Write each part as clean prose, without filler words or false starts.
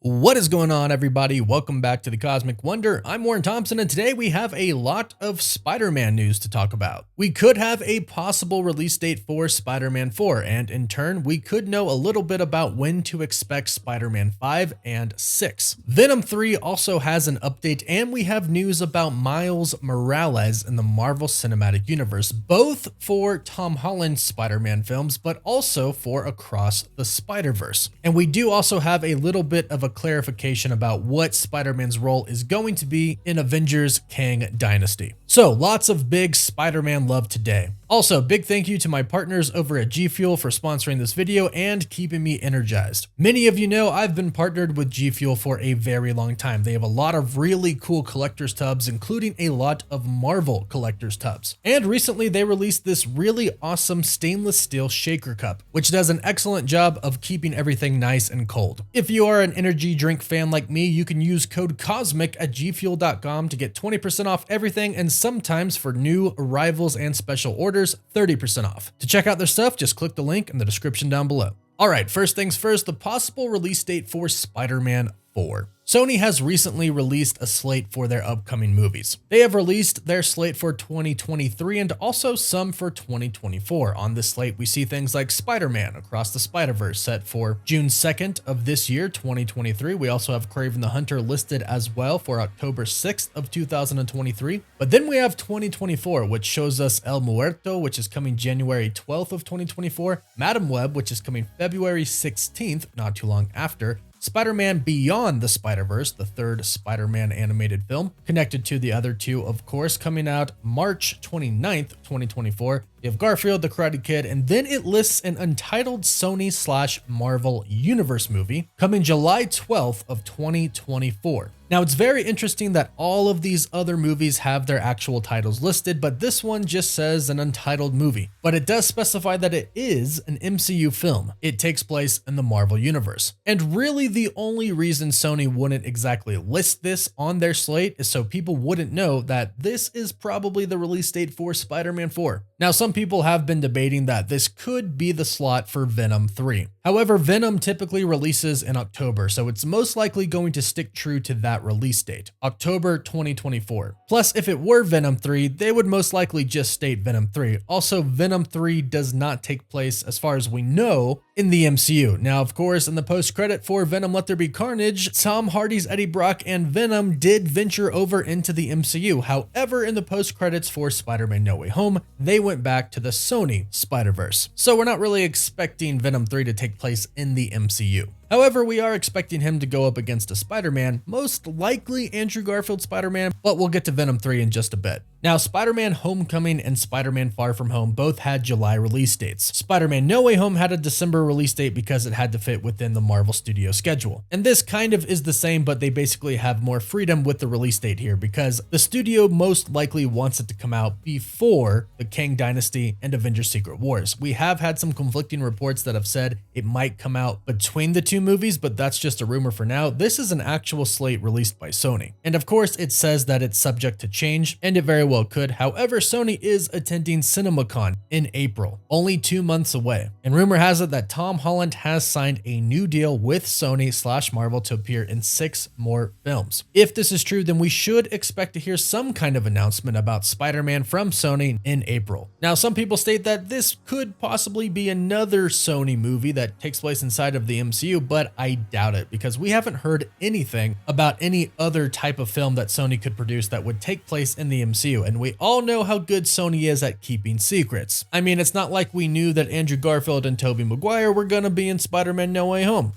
What is going on, everybody? Welcome back to the Cosmic Wonder. I'm Warren Thompson, and today we have a lot of Spider-Man news to talk about. We could have a possible release date for Spider-Man 4, and in turn, we could know a little bit about when to expect Spider-Man 5 and 6. Venom 3 also has an update, and we have news about Miles Morales in the Marvel Cinematic Universe, both for Tom Holland's Spider-Man films, but also for Across the Spider-Verse. And we do also have a little bit of a clarification about what Spider-Man's role is going to be in Avengers Kang Dynasty. So lots of big Spider-Man love today. Also, big thank you to my partners over at G Fuel for sponsoring this video and keeping me energized. Many of you know I've been partnered with G Fuel for a very long time. They have a lot of really cool collector's tubs, including a lot of Marvel collector's tubs. And recently they released this really awesome stainless steel shaker cup, which does an excellent job of keeping everything nice and cold. If you are an energy drink fan like me, you can use code COSMIC at gfuel.com to get 20% off everything, and sometimes for new arrivals and special orders, 30% off. To check out their stuff, just click the link in the description down below. All right, first things first, the possible release date for Spider-Man 4. Sony has recently released a slate for their upcoming movies. They have released their slate for 2023 and also some for 2024. On this slate, we see things like Spider-Man Across the Spider-Verse set for June 2nd of this year, 2023. We also have Kraven the Hunter listed as well for October 6th of 2023. But then we have 2024, which shows us El Muerto, which is coming January 12th of 2024, Madam Web, which is coming February 16th, not too long after, Spider-Man Beyond the Spider-Verse, the third Spider-Man animated film, connected to the other two, of course, coming out March 29th, 2024. You have Garfield, the Karate Kid, and then it lists an untitled Sony/Marvel Universe movie coming July 12th of 2024. Now, it's very interesting that all of these other movies have their actual titles listed, but this one just says an untitled movie. But it does specify that it is an MCU film. It takes place in the Marvel Universe. And really the only reason Sony wouldn't exactly list this on their slate is so people wouldn't know that this is probably the release date for Spider-Man 4. Now, some people have been debating that this could be the slot for Venom 3. However, Venom typically releases in October, so it's most likely going to stick true to that release date, October 2024. Plus, if it were Venom 3, they would most likely just state Venom 3. Also, Venom 3 does not take place, as far as we know, in the MCU. Now, of course, in the post-credit for Venom Let There Be Carnage, Tom Hardy's Eddie Brock and Venom did venture over into the MCU. However, in the post-credits for Spider-Man No Way Home, they went back to the Sony Spider-Verse. So we're not really expecting Venom 3 to take place in the MCU. However, we are expecting him to go up against a Spider-Man, most likely Andrew Garfield Spider-Man, but we'll get to Venom 3 in just a bit. Now, Spider-Man Homecoming and Spider-Man Far From Home both had July release dates. Spider-Man No Way Home had a December release date because it had to fit within the Marvel Studio schedule. And this kind of is the same, but they basically have more freedom with the release date here because the studio most likely wants it to come out before the Kang Dynasty and Avengers Secret Wars. We have had some conflicting reports that have said it might come out between the two movies, but that's just a rumor for now. This is an actual slate released by Sony. And of course, it says that it's subject to change, and it very well could. However, Sony is attending CinemaCon in April, only 2 months away. And rumor has it that Tom Holland has signed a new deal with Sony/Marvel to appear in 6 more films. If this is true, then we should expect to hear some kind of announcement about Spider-Man from Sony in April. Now, some people state that this could possibly be another Sony movie that takes place inside of the MCU, but I doubt it because we haven't heard anything about any other type of film that Sony could produce that would take place in the MCU, and we all know how good Sony is at keeping secrets. I mean, it's not like we knew that Andrew Garfield and Tobey Maguire were gonna be in Spider-Man No Way Home.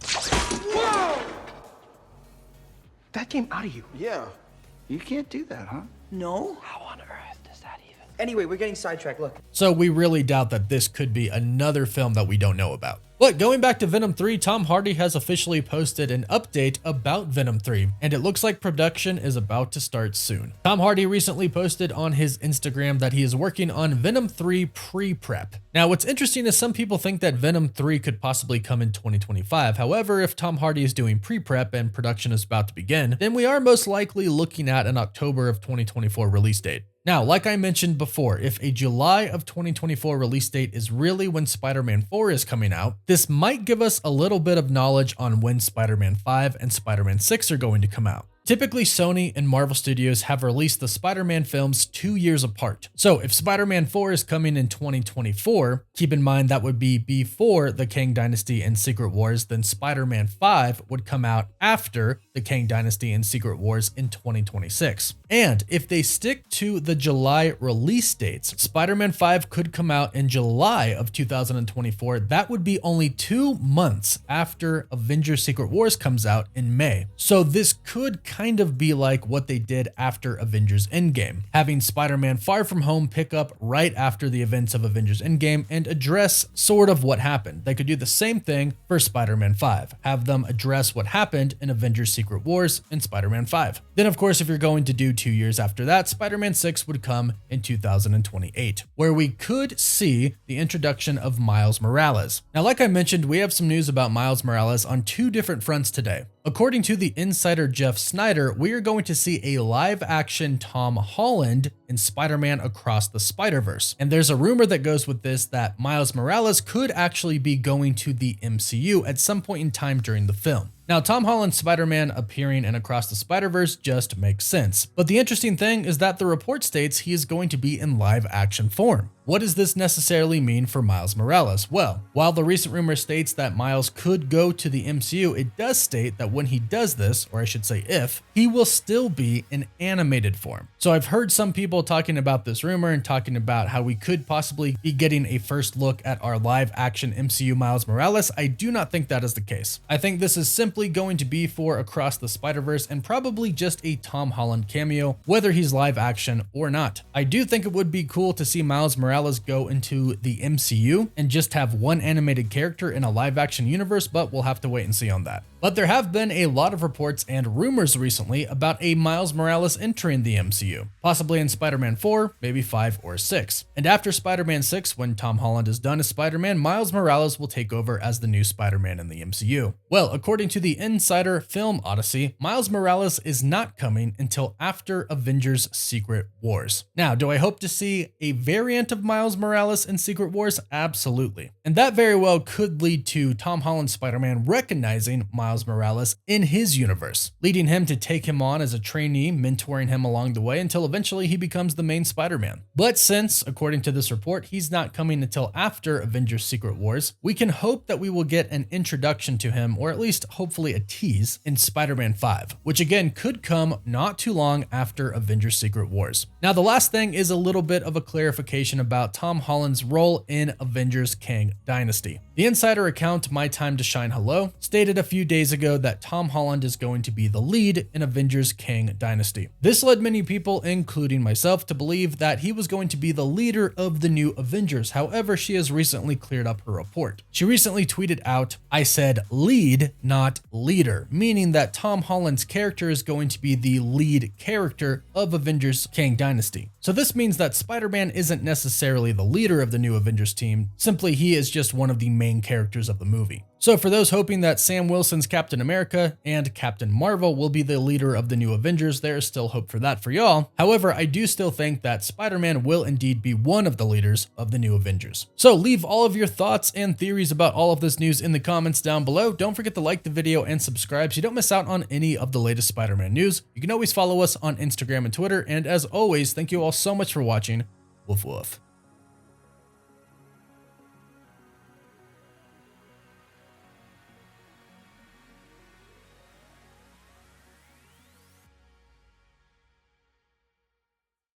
Whoa! That came out of you. Yeah. You can't do that, huh? No? How on earth does that even? Anyway, we're getting sidetracked, look. So we really doubt that this could be another film that we don't know about. But going back to Venom 3, Tom Hardy has officially posted an update about Venom 3, and it looks like production is about to start soon. Tom Hardy recently posted on his Instagram that he is working on Venom 3 pre-prep. Now, what's interesting is some people think that Venom 3 could possibly come in 2025. However, if Tom Hardy is doing pre-prep and production is about to begin, then we are most likely looking at an October of 2024 release date. Now, like I mentioned before, if a July of 2024 release date is really when Spider-Man 4 is coming out, this might give us a little bit of knowledge on when Spider-Man 5 and Spider-Man 6 are going to come out. Typically, Sony and Marvel Studios have released the Spider-Man films 2 years apart. So if Spider-Man 4 is coming in 2024, keep in mind that would be before the Kang Dynasty and Secret Wars, then Spider-Man 5 would come out after the Kang Dynasty and Secret Wars in 2026. And if they stick to the July release dates, Spider-Man 5 could come out in July of 2024. That would be only 2 months after Avengers Secret Wars comes out in May. So this could kind of be like what they did after Avengers Endgame, having Spider-Man Far From Home pick up right after the events of Avengers Endgame and address sort of what happened. They could do the same thing for Spider-Man 5, have them address what happened in Avengers Secret Wars and Spider-Man 5. Then of course, if you're going to do 2 years after that, Spider-Man 6 would come in 2028, where we could see the introduction of Miles Morales. Now, like I mentioned, we have some news about Miles Morales on 2 different fronts today. According to the insider Jeff Snyder, we are going to see a live-action Tom Holland in Spider-Man Across the Spider-Verse. And there's a rumor that goes with this that Miles Morales could actually be going to the MCU at some point in time during the film. Now, Tom Holland's Spider-Man appearing in Across the Spider-Verse just makes sense. But the interesting thing is that the report states he is going to be in live-action form. What does this necessarily mean for Miles Morales? Well, while the recent rumor states that Miles could go to the MCU, it does state that when he does this, or I should say if, he will still be in animated form. So I've heard some people talking about this rumor and talking about how we could possibly be getting a first look at our live-action MCU Miles Morales. I do not think that is the case. I think this is simply going to be for Across the Spider-Verse and probably just a Tom Holland cameo, whether he's live action or not. I do think it would be cool to see Miles Morales go into the MCU and just have one animated character in a live action universe, but we'll have to wait and see on that. But there have been a lot of reports and rumors recently about a Miles Morales entering the MCU, possibly in Spider-Man 4, maybe 5 or 6. And after Spider-Man 6, when Tom Holland is done as Spider-Man, Miles Morales will take over as the new Spider-Man in the MCU. Well, according to the insider Film Odyssey, Miles Morales is not coming until after Avengers Secret Wars. Now, do I hope to see a variant of Miles Morales in Secret Wars? Absolutely. And that very well could lead to Tom Holland's Spider-Man recognizing Miles Morales in his universe, leading him to take him on as a trainee, mentoring him along the way until eventually he becomes the main Spider-Man. But since, according to this report, he's not coming until after Avengers Secret Wars, we can hope that we will get an introduction to him, or at least hopefully a tease, in Spider-Man 5, which again could come not too long after Avengers Secret Wars. Now, the last thing is a little bit of a clarification about Tom Holland's role in Avengers Kang Dynasty. The insider account My Time to Shine Hello stated a few days ago that Tom Holland is going to be the lead in Avengers Kang Dynasty. This led many people, including myself, to believe that he was going to be the leader of the new Avengers. However, she has recently cleared up her report. She recently tweeted out, "I said lead, not leader," meaning that Tom Holland's character is going to be the lead character of Avengers Kang Dynasty. So this means that Spider-Man isn't necessarily the leader of the new Avengers team, simply he is just one of the main characters of the movie. So for those hoping that Sam Wilson's Captain America and Captain Marvel will be the leader of the new Avengers, there is still hope for that for y'all. However, I do still think that Spider-Man will indeed be one of the leaders of the new Avengers. So leave all of your thoughts and theories about all of this news in the comments down below. Don't forget to like the video and subscribe so you don't miss out on any of the latest Spider-Man news. You can always follow us on Instagram and Twitter. And as always, thank you all so much for watching. Woof woof.